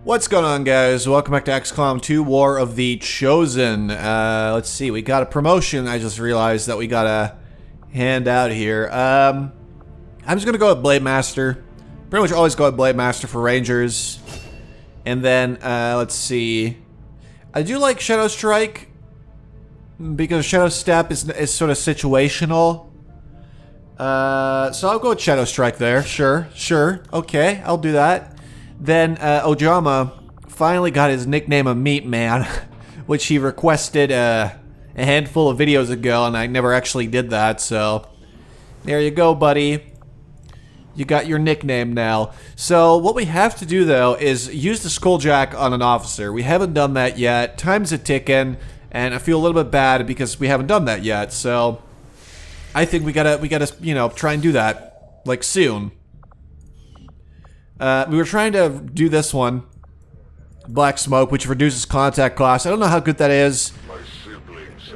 What's going on, guys? Welcome back to XCOM 2 War of the Chosen. Let's see, we got a promotion I just realized that we gotta hand out here. I'm just gonna go with Blade Master. Pretty much always go with Blade Master for Rangers. And then, let's see. I do like Shadow Strike, because Shadow Step is sort of situational. So I'll go with Shadow Strike there. Sure. Okay, I'll do that. Then Ojama finally got his nickname of Meat Man, which he requested a handful of videos ago, and I never actually did that, so there you go, buddy. You got your nickname now. So what we have to do, though, is use the Skulljack on an officer. We haven't done that yet. Time's a ticking, and I feel a little bit bad because we haven't done that yet, so I think we gotta, you know, try and do that, like, soon. We were trying to do this one, Black Smoke, which reduces contact costs. I don't know how good that is,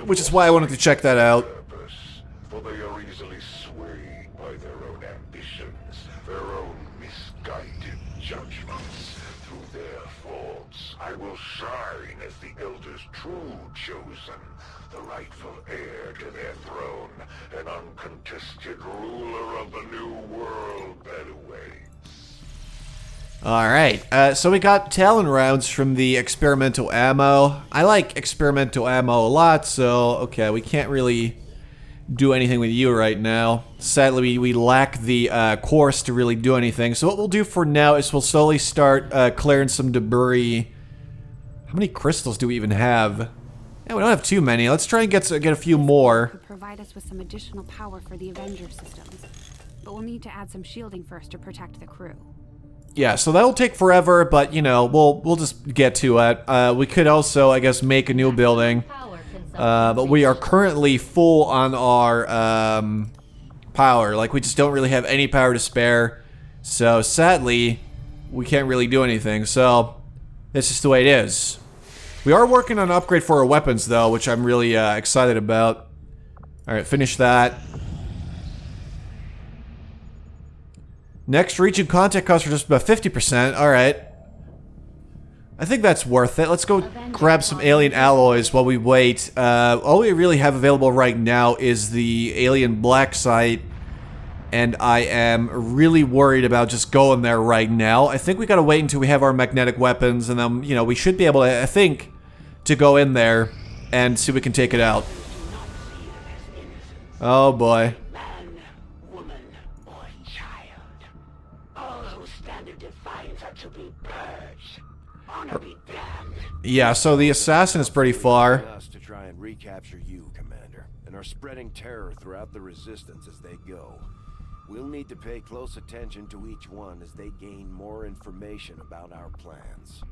which is why I wanted to check that out. For they are easily swayed by their own ambitions, their own misguided judgments. Through their faults, I will shine as the Elder's true chosen, the rightful heir to their throne, an uncontested ruler of the new world that awaits. Alright, so we got Talon rounds from the experimental ammo. I like experimental ammo a lot, so okay, we can't really do anything with you right now. Sadly, we lack the course to really do anything. So what we'll do for now is we'll slowly start clearing some debris. How many crystals do we even have? Yeah, we don't have too many. Let's try and get a few more. Could provide us with some additional power for the Avenger systems, but we'll need to add some shielding first to protect the crew. Yeah, so that'll take forever, but you know, we'll just get to it. We could also, I guess, make a new building, but we are currently full on our power. Like, we just don't really have any power to spare. So sadly, we can't really do anything. So this is the way it is. We are working on an upgrade for our weapons, though, which I'm really excited about. All right, finish that. Next, reaching contact costs for just about 50%. Alright. I think that's worth it. Let's go grab some alien alloys while we wait. All we really have available right now is the alien black site. And I am really worried about just going there right now. I think we gotta wait until we have our magnetic weapons. And then, you know, we should be able to, I think, to go in there and see if we can take it out. Oh boy. Yeah, so the assassin is pretty far. Us to try and recapture you, Commander, and are spreading terror throughout the resistance as they go. We'll need to pay close attention to each one as they gain more information about our plans.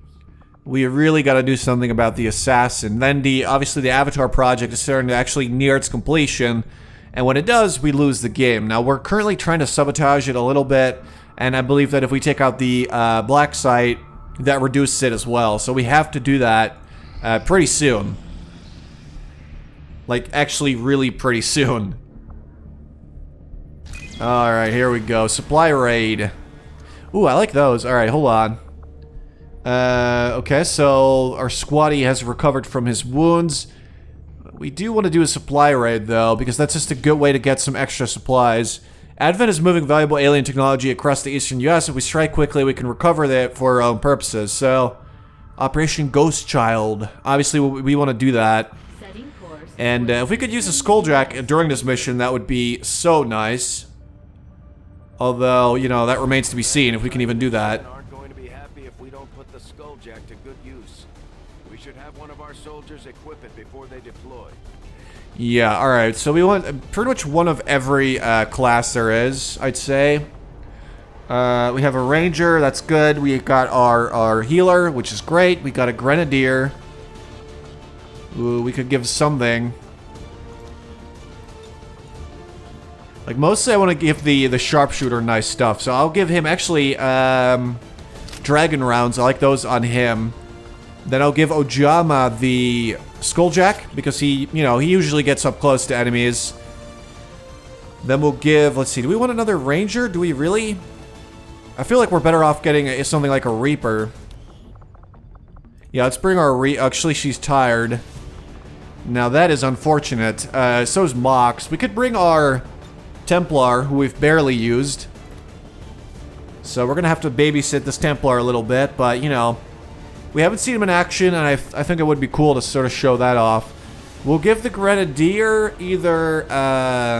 We really got to do something about the assassin. Then obviously the Avatar project is starting to actually near its completion, and when it does, we lose the game. Now we're currently trying to sabotage it a little bit, and I believe that if we take out the black site, that reduces it as well. So we have to do that pretty soon. Like, actually really pretty soon. Alright, here we go. Supply raid. Ooh, I like those. Alright, hold on. Okay, so our squatty has recovered from his wounds. We do want to do a supply raid, though, because that's just a good way to get some extra supplies. Advent is moving valuable alien technology across the eastern U.S. If we strike quickly, we can recover that for our own purposes. So, Operation Ghost Child. Obviously, we want to do that. And if we could use a Skulljack during this mission, that would be so nice. Although, you know, that remains to be seen if we can even do that. Aren't going to be happy if we don't put the Skulljack to good use. We should have one of our soldiers equip it before they deploy. Yeah, alright, so we want pretty much one of every class there is, I'd say. We have a ranger, that's good. We got our healer, which is great. We got a grenadier. Ooh, we could give something. Like, mostly I want to give the sharpshooter nice stuff, so I'll give him, actually, dragon rounds. I like those on him. Then I'll give Ojama the Skulljack, because he, you know, he usually gets up close to enemies. Then we'll give, let's see, do we want another ranger? Do we really? I feel like we're better off getting something like a Reaper. Yeah, let's bring our actually, she's tired. Now, that is unfortunate. So is Mox. We could bring our Templar, who we've barely used. So we're going to have to babysit this Templar a little bit, but, you know, we haven't seen him in action, and I think it would be cool to sort of show that off. We'll give the Grenadier either,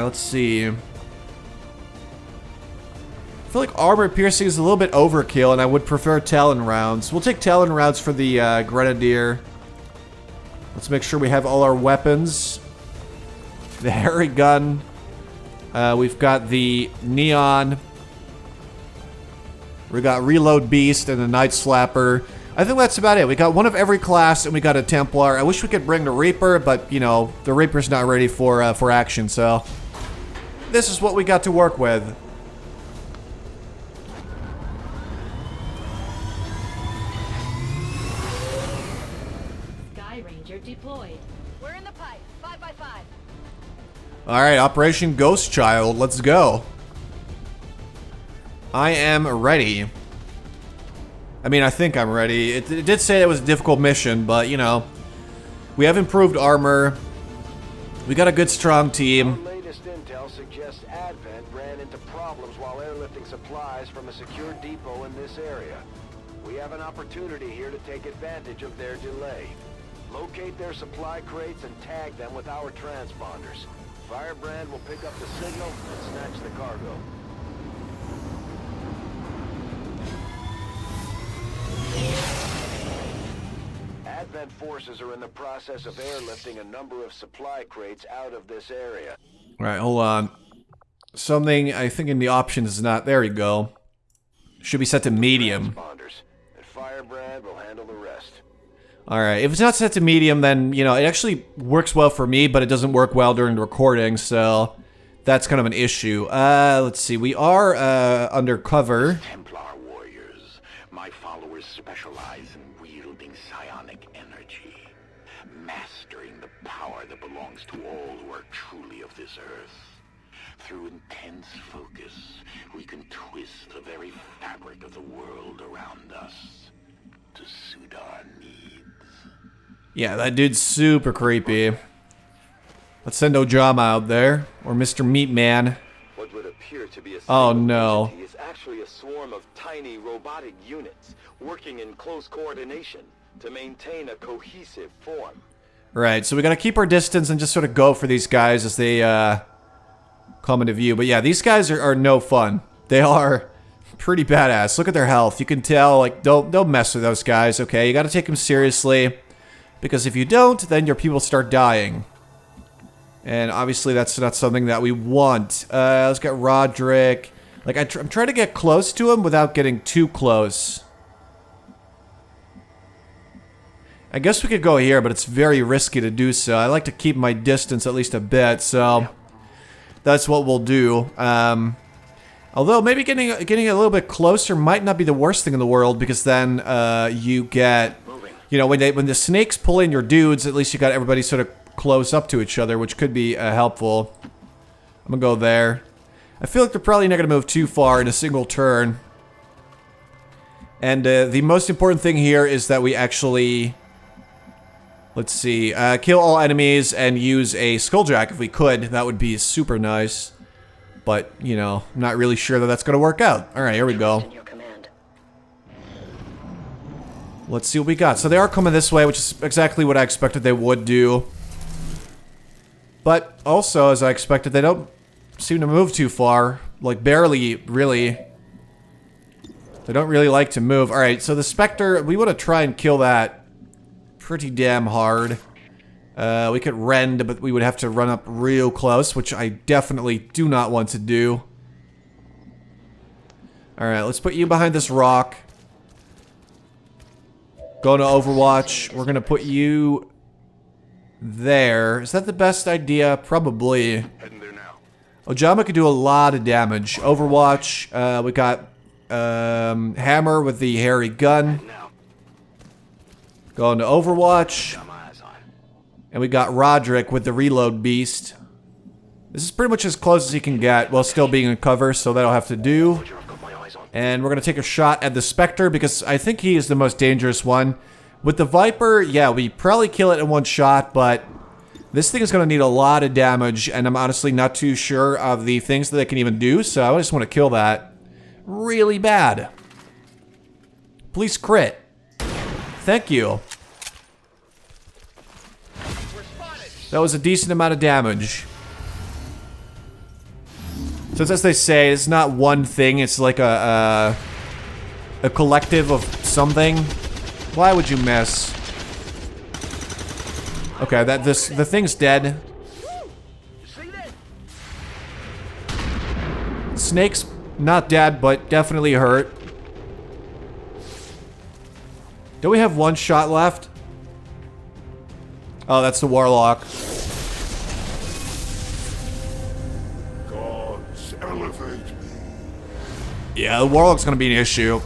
let's see. I feel like armor piercing is a little bit overkill, and I would prefer Talon rounds. We'll take Talon rounds for the Grenadier. Let's make sure we have all our weapons. The Hairy Gun. We've got the Neon. We got Reload Beast and the Night Slapper. I think that's about it. We got one of every class, and we got a Templar. I wish we could bring the Reaper, but, you know, the Reaper's not ready for action, so... This is what we got to work with. Sky Ranger deployed. We're in the pipe. 5x5. Alright, Operation Ghost Child. Let's go. I am ready. I mean, I think I'm ready. It did say it was a difficult mission, but, you know, we have improved armor. We got a good, strong team. Our latest intel suggests Advent ran into problems while airlifting supplies from a secure depot in this area. We have an opportunity here to take advantage of their delay. Locate their supply crates and tag them with our transponders. Firebrand will pick up the signal and snatch the cargo. Advent forces are in the process of airlifting a number of supply crates out of this area. Alright, hold on. Something I think in the options is not... There we go. Should be set to medium. Transponders, and Firebrand will handle the rest. Alright, if it's not set to medium, then, you know, it actually works well for me, but it doesn't work well during the recording, so... That's kind of an issue. Let's see. We are undercover. Templar warriors. My followers specialize in wielding psionic energy, mastering the power that belongs to all who are truly of this earth. Through intense focus, we can twist the very fabric of the world around us to suit our needs. Yeah, that dude's super creepy. Let's send Ojama out there, or Mr. Meatman. What would appear to be a Oh, single no. entity is actually a swarm of tiny robotic units working in close coordination to maintain a cohesive form. Right, so we gotta keep our distance and just sort of go for these guys as they come into view. But yeah, these guys are no fun. They are pretty badass. Look at their health. You can tell, like, don't mess with those guys, okay? You gotta take them seriously, because if you don't, then your people start dying. And obviously that's not something that we want. Let's get Roderick. Like, I'm trying to get close to him without getting too close. I guess we could go here, but it's very risky to do so. I like to keep my distance at least a bit, so that's what we'll do. Although maybe getting a little bit closer might not be the worst thing in the world, because then you get, you know, when the snakes pull in your dudes, at least you got everybody sort of close up to each other, which could be helpful. I'm gonna go there. I feel like they're probably not gonna move too far in a single turn. And the most important thing here is that we actually, let's see, kill all enemies and use a skulljack if we could. That would be super nice. But, you know, I'm not really sure that that's gonna work out. Alright, here we go. Let's see what we got. So they are coming this way, which is exactly what I expected they would do. But also, as I expected, they don't seem to move too far. Like, barely, really. They don't really like to move. Alright, so the Spectre, we want to try and kill that pretty damn hard. We could rend, but we would have to run up real close, which I definitely do not want to do. Alright, let's put you behind this rock. Go to Overwatch. We're going to put you there. Is that the best idea? Probably. Heading there now. Ojama could do a lot of damage. Overwatch. We got Hammer with the hairy gun. Going to Overwatch. And we got Roderick with the reload beast. This is pretty much as close as he can get while still being in cover, so that'll have to do. And we're going to take a shot at the Spectre because I think he is the most dangerous one. With the Viper, yeah, we probably kill it in one shot, but this thing is going to need a lot of damage, and I'm honestly not too sure of the things that it can even do, so I just want to kill that really bad. Please crit. Thank you. That was a decent amount of damage. So it's as they say, it's not one thing, it's like a collective of something. Why would you miss? Okay, the thing's dead. Snake's not dead, but definitely hurt. Don't we have one shot left? Oh, that's the Warlock. Gods, elevate me. Yeah, the Warlock's gonna be an issue.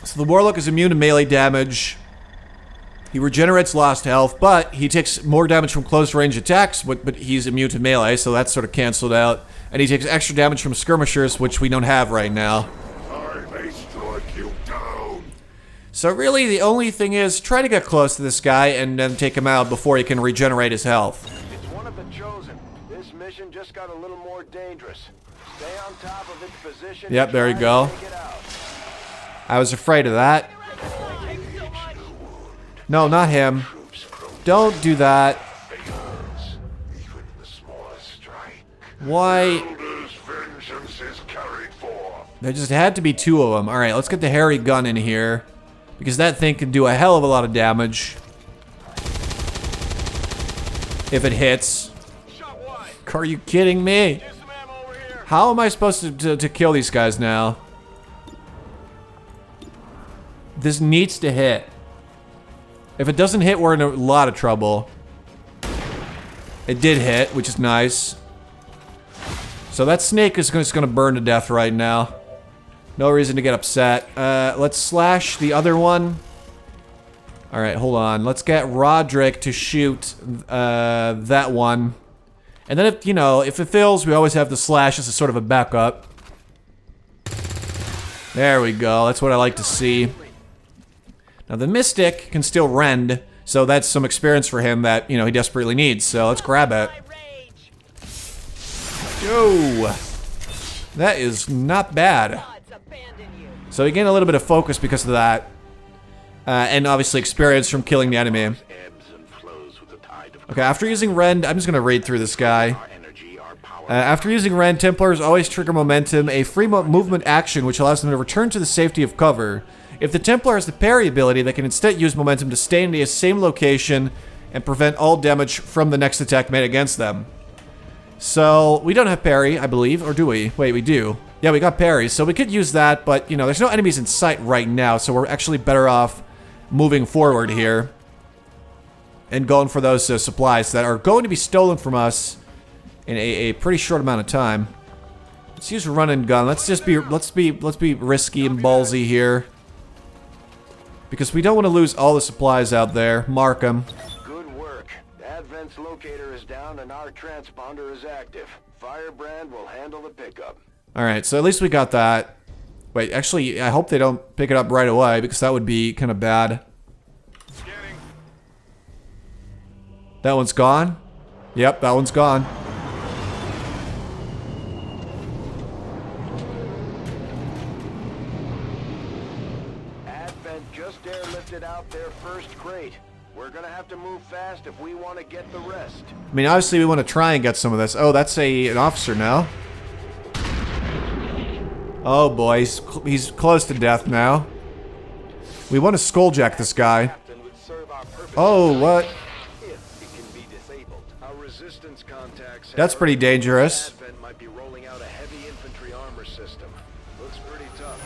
So the Warlock is immune to melee damage. He regenerates lost health, but he takes more damage from close range attacks, but he's immune to melee, so that's sort of canceled out. And he takes extra damage from skirmishers, which we don't have right now. I may strike you down. So really, the only thing is, try to get close to this guy and then take him out before he can regenerate his health. It's one of the chosen. This mission just got a little more dangerous. Stay on top of its position. Yep, there you go. Take it out. I was afraid of that. No, not him. Don't do that. Even the smallest strike. Why? Elder's vengeance is carried forth. There just had to be two of them. Alright, let's get the hairy gun in here. Because that thing can do a hell of a lot of damage. If it hits. Are you kidding me? How am I supposed to kill these guys now? This needs to hit. If it doesn't hit, we're in a lot of trouble. It did hit, which is nice. So that snake is just gonna burn to death right now. No reason to get upset. Let's slash the other one. Alright, hold on. Let's get Roderick to shoot that one. And then if, you know, if it fails, we always have the slash as a sort of a backup. There we go. That's what I like to see. Now the Mystic can still rend, so that's some experience for him that, you know, he desperately needs. So let's grab it. Yo! That is not bad. So we gain a little bit of focus because of that. And obviously experience from killing the enemy. Okay, after using Rend, I'm just gonna raid through this guy. After using Rend, Templars always trigger momentum, a free movement action which allows them to return to the safety of cover. If the Templar has the parry ability, they can instead use momentum to stay in the same location and prevent all damage from the next attack made against them. So, we don't have parry, I believe, or do we? Wait, we do. Yeah, we got parry, so we could use that, but, you know, there's no enemies in sight right now, so we're actually better off moving forward here. And going for those supplies that are going to be stolen from us in a pretty short amount of time. Let's use a run and gun. Let's be risky and ballsy here. Because we don't want to lose all the supplies out there. Mark them. Good work. Advent's locator is down and our transponder is active. Firebrand will handle the pickup. Alright, so at least we got that. Wait, actually, I hope they don't pick it up right away, because that would be kind of bad. That one's gone? Yep, that one's gone. Advent just airlifted out their first crate. We're gonna have to move fast if we want to get the rest. I mean, obviously we want to try and get some of this. Oh, that's an officer now. Oh boy, he's close to death now. We want to skulljack this guy. Oh, what? That's pretty dangerous. Advent might be rolling out a heavy infantry armor system. Looks pretty tough.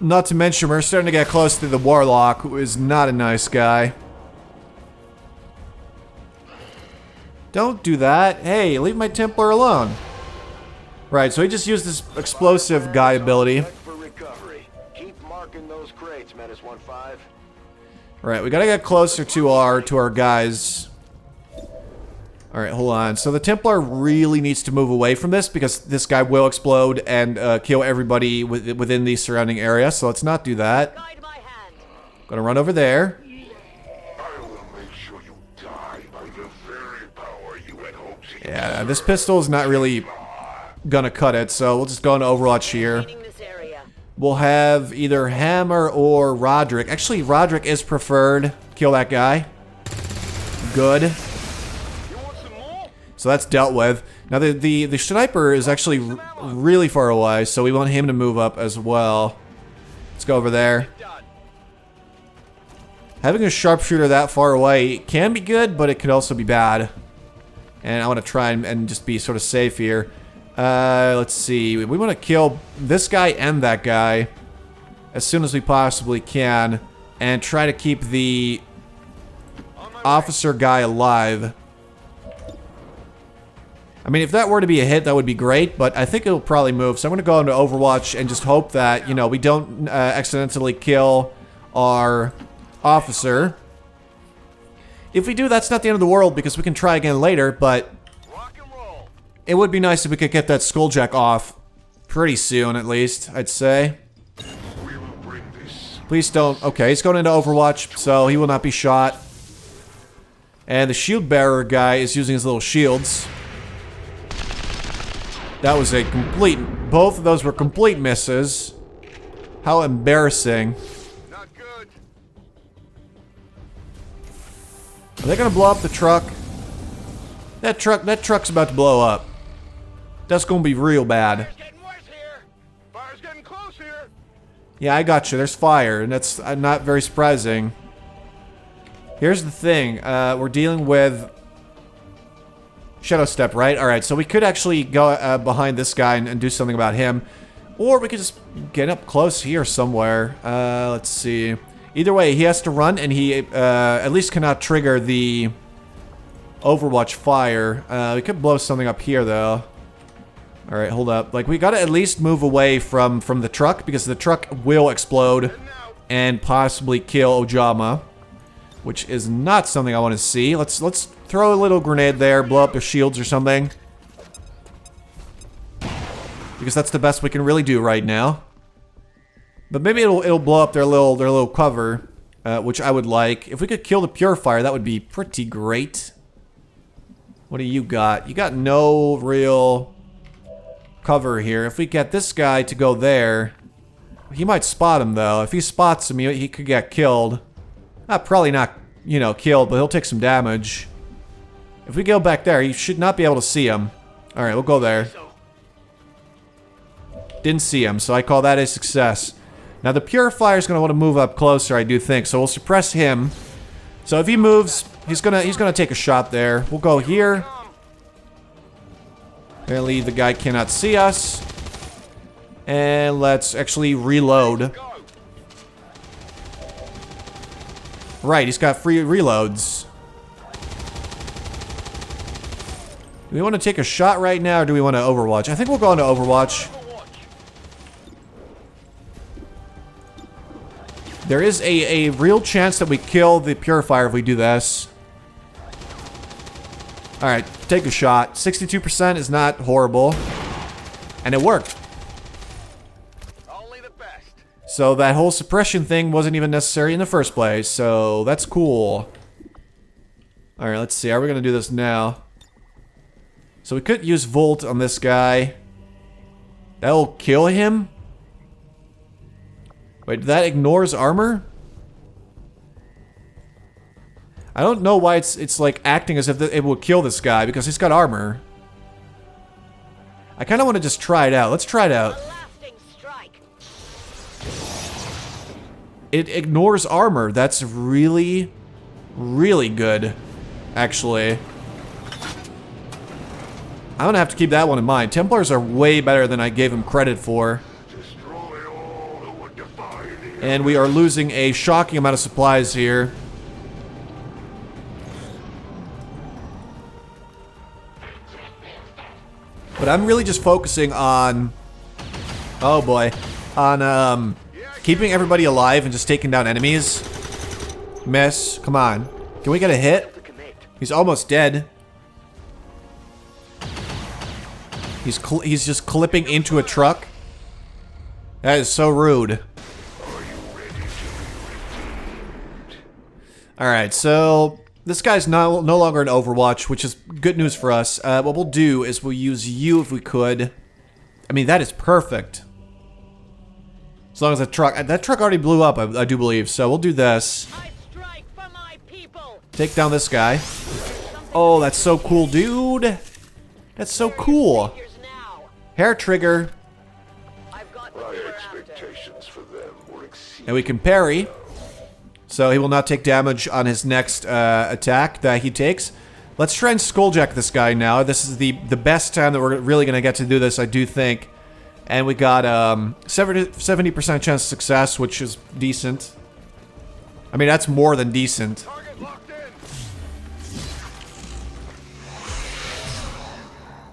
Not to mention, we're starting to get close to the Warlock, who is not a nice guy. Don't do that. Hey, leave my Templar alone. Right, so he just used this explosive guy ability. For recovery. Keep marking those crates, Menace 1-5. Right, we gotta get closer to our guys. Alright, hold on. So the Templar really needs to move away from this because this guy will explode and kill everybody within the surrounding area. So let's not do that. Guide my hand. Gonna run over there. I will make sure you die by the very power you had hoped to Yeah, this pistol is not really gonna cut it, so we'll just go into Overwatch here. Cleaning this area. We'll have either Hammer or Roderick. Actually, Roderick is preferred. Kill that guy. Good. So that's dealt with. Now the sniper is actually really far away, so we want him to move up as well. Let's go over there. Having a sharpshooter that far away can be good, but it could also be bad. And I want to try and just be sort of safe here. Let's see. We want to kill this guy and that guy as soon as we possibly can, and try to keep the officer guy alive. I mean, if that were to be a hit, that would be great, but I think it'll probably move. So I'm going to go into Overwatch and just hope that, you know, we don't accidentally kill our officer. If we do, that's not the end of the world because we can try again later, but it would be nice if we could get that Skulljack off pretty soon, at least, I'd say. Please don't. Okay, he's going into Overwatch, so he will not be shot. And the shield bearer guy is using his little shields. That was a complete... Both of those were complete misses. How embarrassing. Not good. Are they gonna blow up the truck? That truck's about to blow up. That's gonna be real bad. Getting worse here. Fire's getting close here. Yeah, I got you. There's fire, and that's not very surprising. Here's the thing. We're dealing with Shadow Step, right? Alright, so we could actually go behind this guy and do something about him. Or we could just get up close here somewhere. Let's see. Either way, he has to run, and he at least cannot trigger the Overwatch fire. We could blow something up here, though. Alright, hold up. Like, we gotta at least move away from the truck, because the truck will explode and possibly kill Ojama, which is not something I want to see. Let's throw a little grenade there, blow up their shields or something, because that's the best we can really do right now. But maybe it'll blow up their little cover, which I would like. If we could kill the Purifier, that would be pretty great. What do you got? You got no real cover here. If we get this guy to go there, he might spot him though. If he spots him, he could get killed. Probably not, you know, killed, but he'll take some damage. If we go back there, you should not be able to see him. Alright, we'll go there. Didn't see him, so I call that a success. Now the Purifier's gonna want to move up closer, I do think, so we'll suppress him. So if he moves, he's gonna take a shot there. We'll go here. Apparently the guy cannot see us. And let's actually reload. Right, he's got free reloads. Do we want to take a shot right now, or do we want to Overwatch? I think we'll go into Overwatch. There is a real chance that we kill the Purifier if we do this. Alright, take a shot. 62% is not horrible. And it worked. Only the best. So that whole suppression thing wasn't even necessary in the first place, so that's cool. Alright, let's see. How are we going to do this now? So we could use Volt on this guy. That'll kill him? Wait, that ignores armor? I don't know why it's like acting as if it will kill this guy, because he's got armor. I kind of want to just try it out. Let's try it out. A lasting strike. It ignores armor. That's really, really good, actually. I'm gonna have to keep that one in mind. Templars are way better than I gave them credit for. Destroy all who would defy the And we are losing a shocking amount of supplies here. But I'm really just focusing on... Oh boy. On, keeping everybody alive and just taking down enemies. Miss. Come on. Can we get a hit? He's almost dead. He's just clipping into a truck. That is so rude. Alright, so this guy's no longer in Overwatch, which is good news for us. What we'll do is we'll use you if we could. I mean, that is perfect. As long as that truck already blew up, I do believe. So we'll do this. I strike for my people. Take down this guy. Oh, that's so cool, dude. That's so cool. Figures now. Hair trigger. I've got My what we're after. expectations for them were exceeded. And we can parry. So he will not take damage on his next attack that he takes. Let's try and skulljack this guy now. This is the best time that we're really going to get to do this, I do think. And we got 70% chance of success, which is decent. I mean, that's more than decent. Target locked in.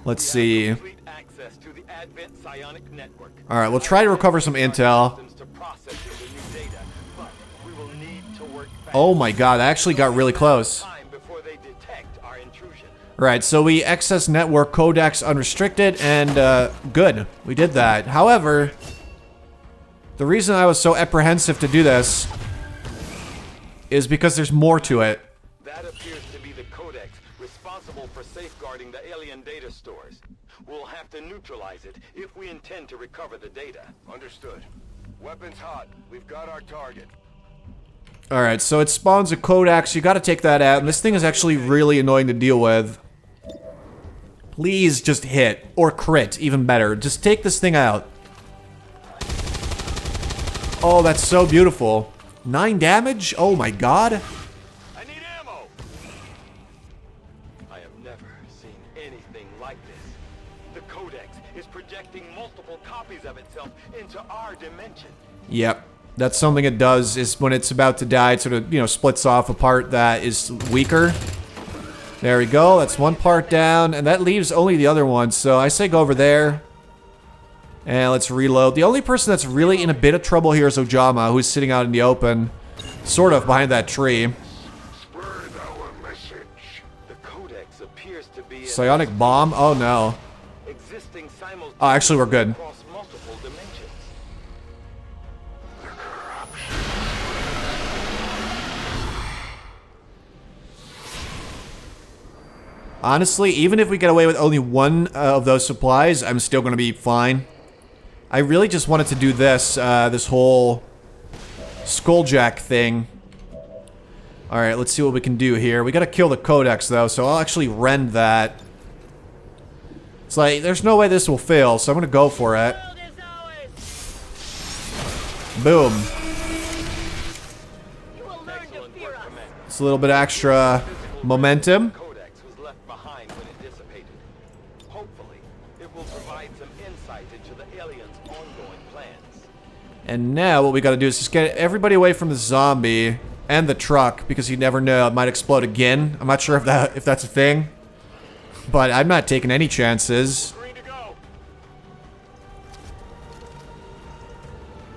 We Let's have see. complete access to the Advent psionic network. Alright, we'll try to recover some intel. Systems to processing the new data, but we will need to work fast. Oh my god, that actually got really close. Time before they detect our intrusion. Right, so we access network codecs unrestricted, and good, we did that. However, the reason I was so apprehensive to do this is because there's more to it. That appears to be the codex responsible for safeguarding the alien data stores. We'll have to neutralize it if we intend to recover the data. Understood. Weapons hot. We've got our target. Alright, so it spawns a codex, you gotta take that out, and this thing is actually really annoying to deal with. Please just hit, or crit, even better. Just take this thing out. Oh, that's so beautiful. 9 damage? Oh my god. I need ammo! I have never seen anything like this. The codex is projecting multiple copies of itself into our dimension. Yep. That's something it does, is when it's about to die, it sort of, you know, splits off a part that is weaker. There we go, that's one part down, and that leaves only the other one, so I say go over there. And let's reload. The only person that's really in a bit of trouble here is Ojama, who's sitting out in the open, sort of behind that tree. Spread our message. The codex appears to be Psionic bomb? Oh no. existing simultaneously Oh, actually, we're good. across multiple dimensions. Honestly, even if we get away with only one of those supplies, I'm still gonna be fine. I really just wanted to do this, this whole skulljack thing. Alright, let's see what we can do here. We gotta kill the codex though, so I'll actually rend that. It's like, there's no way this will fail, so I'm gonna go for it. World is ours. Boom. You will learn to Excellent fear work, us. Commander. It's a little bit extra momentum. The codex was left behind when it dissipated. Hopefully, it will provide some insight into the aliens' ongoing plans. And now what we gotta do is just get everybody away from the zombie and the truck, because you never know, it might explode again. I'm not sure if that's a thing. But I'm not taking any chances. Green to go.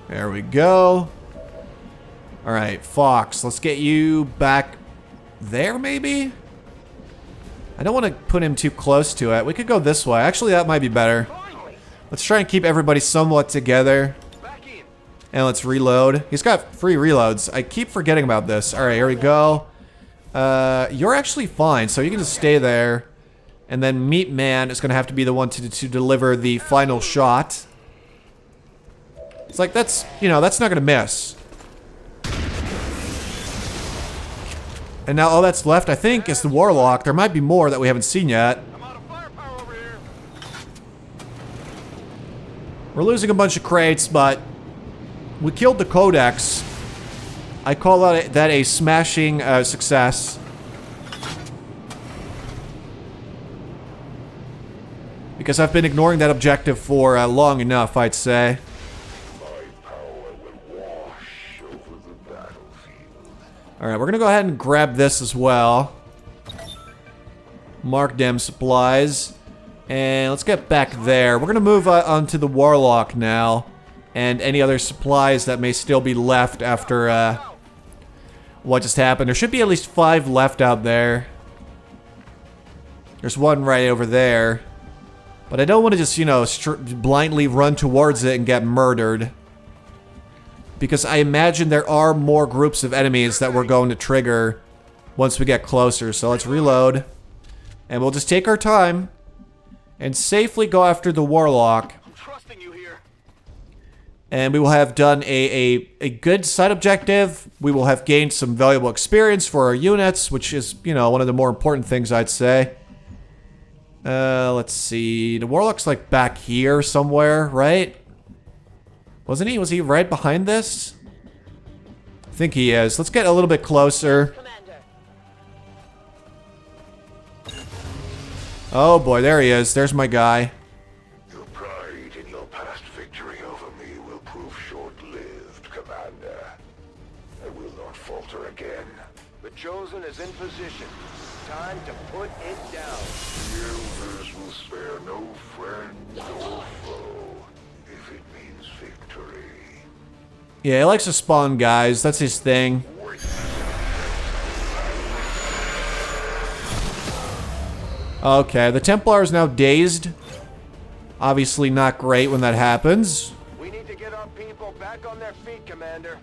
There we go. Alright, Fox, let's get you back there, maybe? I don't want to put him too close to it. We could go this way. Actually, that might be better. Finally, Let's try and keep everybody somewhat together. back in. And let's reload. He's got free reloads. I keep forgetting about this. Alright, here we go. You're actually fine, so you can just stay there. And then Meat Man is going to have to be the one to deliver the final shot. It's like, that's, you know, that's not going to miss. And now all that's left, I think, is the Warlock. There might be more that we haven't seen yet. I'm out of firepower over here. We're losing a bunch of crates, but we killed the Codex. I call that a smashing success. Because I've been ignoring that objective for long enough, I'd say. My power will wash over the battlefield. Alright, we're gonna go ahead and grab this as well. Mark them supplies. And let's get back there. We're gonna move on to the Warlock now. And any other supplies that may still be left after what just happened. There should be at least 5 left out there. There's one right over there. But I don't want to just, you know, blindly run towards it and get murdered. Because I imagine there are more groups of enemies that we're going to trigger once we get closer. So let's reload. And we'll just take our time and safely go after the Warlock. I'm trusting you here. And we will have done a good side objective. We will have gained some valuable experience for our units, which is, you know, one of the more important things, I'd say. Let's see. The Warlock's like back here somewhere, right? Wasn't he? Was he right behind this? I think he is. Let's get a little bit closer. Commander. Oh boy, there he is. There's my guy. Your pride in your past victory over me will prove short-lived, Commander. I will not falter again. The Chosen is in position. Time to put it down. The Elders will spare no friend or foe, if it means victory. Yeah, he likes to spawn guys. That's his thing. Okay, the Templar is now dazed. Obviously not great when that happens. We need to get our people back on their feet, Commander.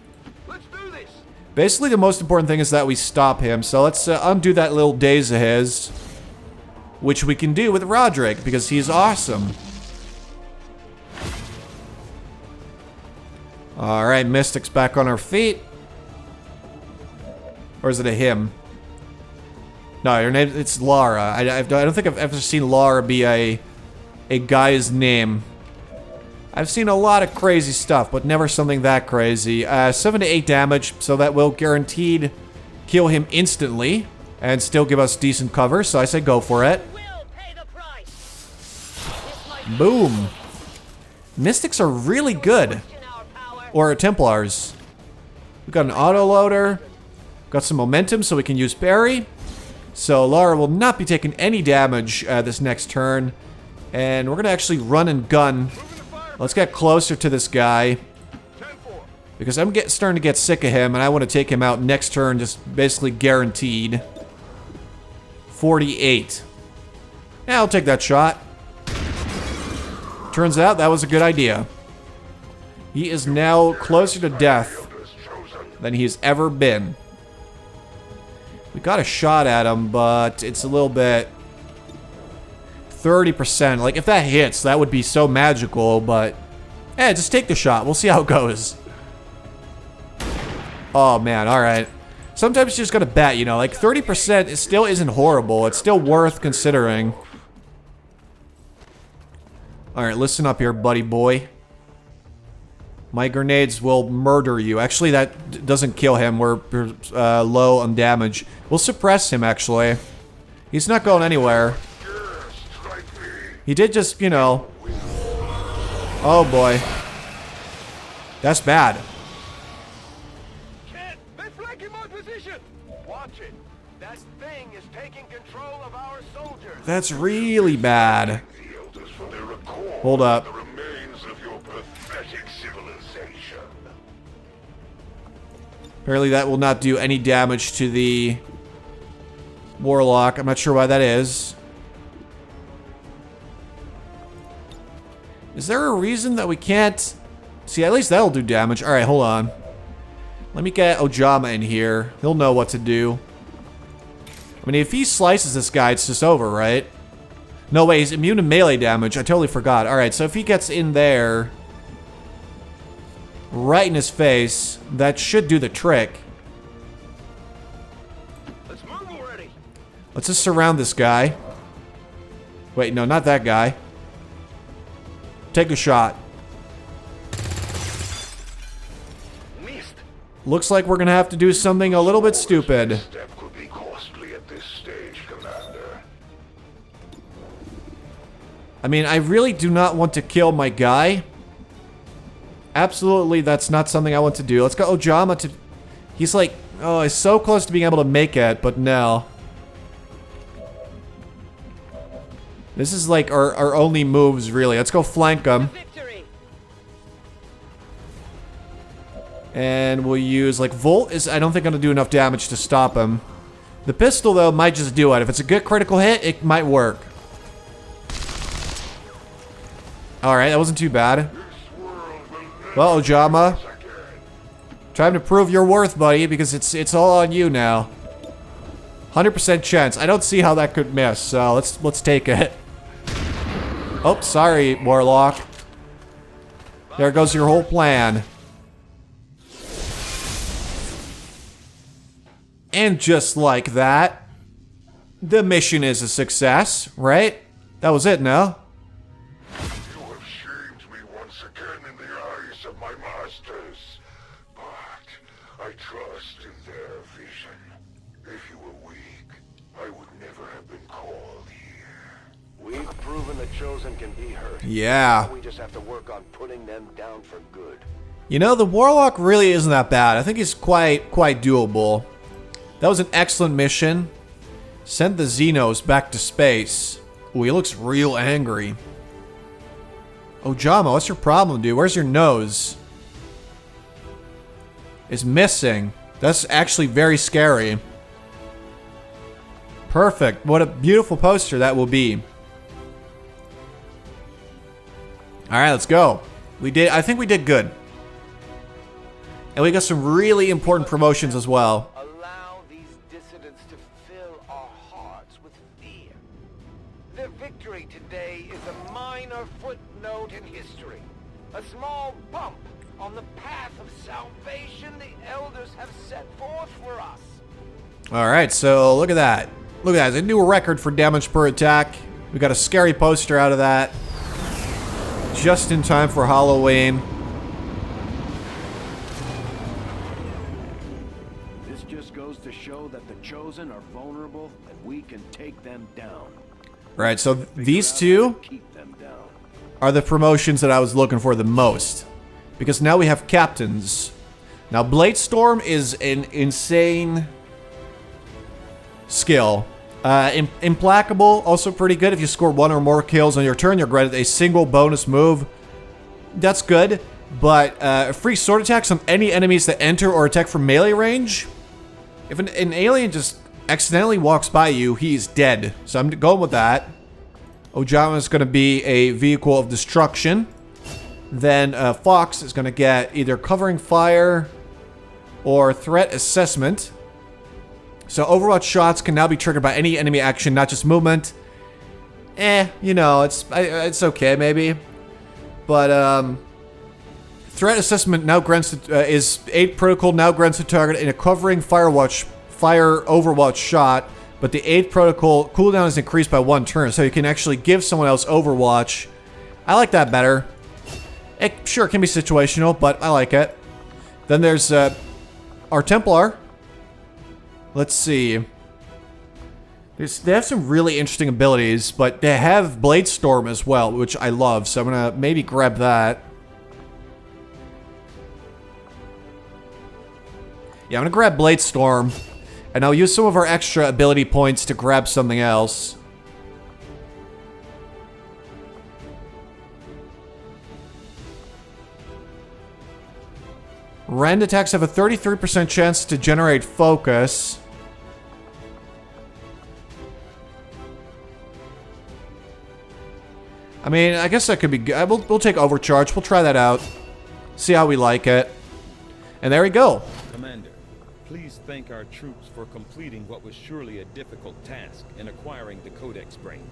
Let's do this. Basically, the most important thing is that we stop him. So let's undo that little daze of his. Which we can do with Roderick, because he's awesome. Alright, Mystic's back on our feet. Or is it a him? No, her name, it's Lara. I don't think I've ever seen Lara be a guy's name. I've seen a lot of crazy stuff, but never something that crazy. 7 to 8 damage, so that will guaranteed kill him instantly. And still give us decent cover, so I say go for it. Will pay the price. This might Boom. Mystics are really good. question our power. Or Templars. We've got an autoloader. Got some momentum, so we can use parry. So Lara will not be taking any damage this next turn. And we're going to actually run and gun. Let's get closer to this guy. Because I'm starting to get sick of him, and I want to take him out next turn, just basically guaranteed. 48. Yeah, I'll take that shot. Turns out that was a good idea. He is now closer to death than he's ever been. We got a shot at him, but it's a little bit... 30%. Like, if that hits, that would be so magical, but... Eh, just take the shot. We'll see how it goes. Oh, man. Alright. Sometimes you just gotta bet, you know. Like, 30% still isn't horrible. It's still worth considering. Alright, listen up here, buddy boy. My grenades will murder you. Actually, that doesn't kill him. We're low on damage. We'll suppress him, actually. He's not going anywhere. He did just, you know... Oh, boy. That's bad. Kid, they're flanking my position. Watch it. That thing is taking control of our soldiers. That's really bad. Hold up. The remains of your pathetic civilization. Apparently that will not do any damage to the Warlock. I'm not sure why that is. Is there a reason that we can't... See, at least that'll do damage. Alright, hold on. Let me get Ojama in here. He'll know what to do. I mean, if he slices this guy, it's just over, right? No, wait, he's immune to melee damage. I totally forgot. Alright, so if he gets in there... right in his face, that should do the trick. Let's move already. Let's just surround this guy. Wait, no, not that guy. Take a shot. Missed. Looks like we're gonna have to do something a little bit stupid. Step could be costly at this stage, Commander. I mean, I really do not want to kill my guy. Absolutely, that's not something I want to do. Let's go Ojama to... He's like... Oh, he's so close to being able to make it, but no. This is like our only moves, really. Let's go flank him. Victory. And we'll use, like, Volt is, I don't think, going to do enough damage to stop him. The pistol, though, might just do it. If it's a good critical hit, it might work. Alright, that wasn't too bad. This world will never Well, Ojama, rise again. time to prove your worth, buddy, because it's all on you now. 100% chance. I don't see how that could miss, so let's take it. Oh, sorry, Warlock. There goes your whole plan. And just like that, the mission is a success, right? That was it, no? You have shamed me once again in the eyes of my masters, but I trust in their vision. If you were weak, I would never have been called here. We've proven the Chosen can be hurt. Yeah. We just have to work on putting them down for good. You know, the Warlock really isn't that bad. I think he's quite doable. That was an excellent mission. Send the Xenos back to space. Ooh, he looks real angry. Ojama, what's your problem, dude? Where's your nose? It's missing. That's actually very scary. Perfect. What a beautiful poster that will be. Alright, let's go. I think we did good. And we got some really important promotions as well. Allow these dissidents to fill our hearts with fear. Their victory today is a minor footnote in history. A small bump on the path of salvation the elders have set forth for us. Alright, so look at that. Look at that. It's a new record for damage per attack. We got a scary poster out of that. Just in time for Halloween. This just goes to show that the Chosen are vulnerable and we can take them down. Right, so these two Keep them down. are the promotions that I was looking for the most. Because now we have captains. Now, Bladestorm is an insane skill. Implacable, also pretty good. If you score 1 or more kills on your turn, you're granted a single bonus move. That's good. But free sword attacks on any enemies that enter or attack from melee range. If an alien just accidentally walks by you, he's dead. So I'm going with that. Ojama is going to be a vehicle of destruction. Then Fox is going to get either covering fire or threat assessment. So Overwatch shots can now be triggered by any enemy action, not just movement. You know, it's okay maybe. But threat assessment now grants is 8 protocol now grants the target in a covering fire Overwatch shot, but the 8 protocol cooldown is increased by 1 turn, so you can actually give someone else Overwatch. I like that better. It sure can be situational, but I like it. Then there's our Templar. Let's see. They have some really interesting abilities, but they have Bladestorm as well, which I love, so I'm gonna maybe grab that. Yeah, I'm gonna grab Bladestorm, and I'll use some of our extra ability points to grab something else. Rend attacks have a 33% chance to generate focus. I mean, I guess that could be good. We'll take Overcharge. We'll try that out. See how we like it. And there we go. Commander, please thank our troops for completing what was surely a difficult task in acquiring the Codex Brain.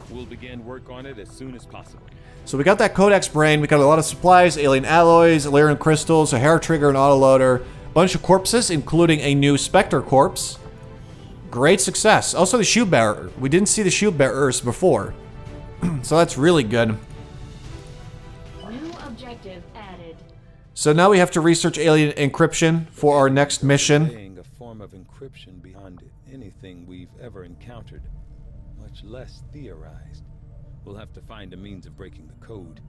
We'll begin work on it as soon as possible. So we got that Codex Brain. We got a lot of supplies, alien alloys, Illyrian crystals, a hair trigger, an autoloader, a bunch of corpses, including a new Spectre corpse. Great success. Also the Shield Bearer. We didn't see the Shield Bearers before. So that's really good. New objective added. So now we have to research alien encryption for our next mission. Laying a form of encryption behind anything we've ever encountered, much less theorized. We'll have to find a means of breaking the code,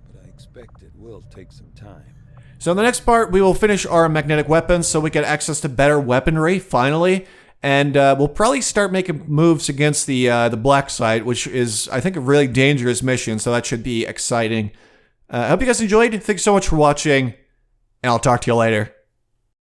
but I expect it will take some time. So in the next part, we will finish our magnetic weapons so we get access to better weaponry, finally. And we'll probably start making moves against the black site, which is, I think, a really dangerous mission, so that should be exciting. I hope you guys enjoyed. Thanks so much for watching, and I'll talk to you later.